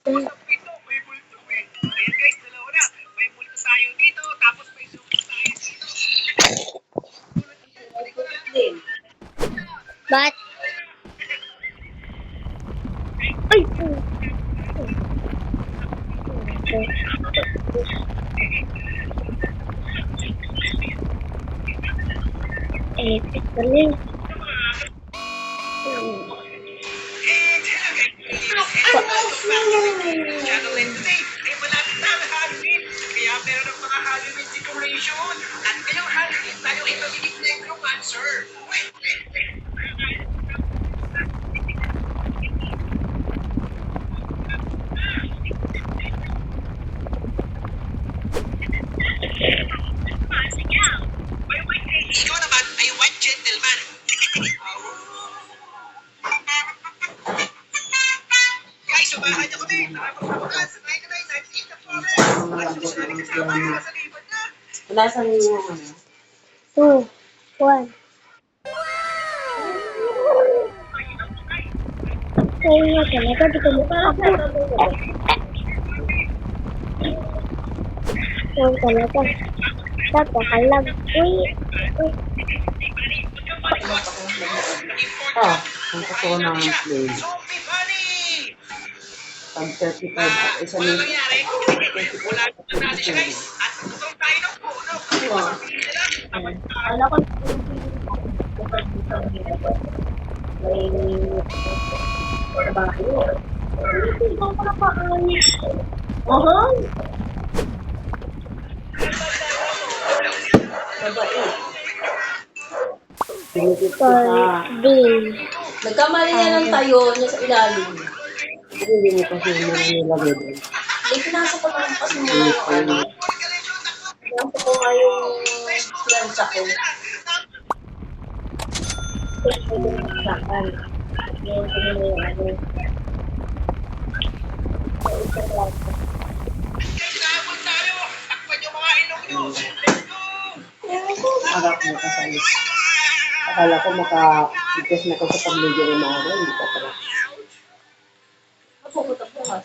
Sa pito, may multo eh. Ayan guys, dalawa na. May multo tayo dito, tapos may multo tayo dito. Ba't? Ay! Epic galing. Channel Line today ay malapit na ang Halloween. Kaya meron ng mga Halloween decoration. At ngayong Halloween tayo ay magiging necromancer. Ikaw naman ay white gentleman. Guys, subahan niyo kami. Nakapagpapakan sa 99 in the forest. At susunod ka sa bahay sa liban na. Nasaan yung ano? 2, 1. Kaya talaga, di ko makakapagod. Yan talaga. Napakalag. Uy! Kung gusto ko ng play. Zombie bunny! Pag 35 at isa Wala ni... nangyari. Wala naman natin siya guys. At tutong tayo ng puno. Kasi masabihin nila. Alam ko may trabaho. Hindi ko pa paalis. Babae. Pinigit ko sa... Din. Nagkamali yan ang tayo niya sa ilalim. Hindi mo kasi nilagay doon. Hindi, pinasok ko naman kasi mo yung ano. Pinasok ko nga yung plancha ko. Saan? Yan ko na yung ano. Kailangan tayo. Takpan yung mga ilong nyo. Let's go! Agak mo kasali. Akala ko maka-focus na ko sa pamilya ng mga hindi ka pala. Ako ko tapos.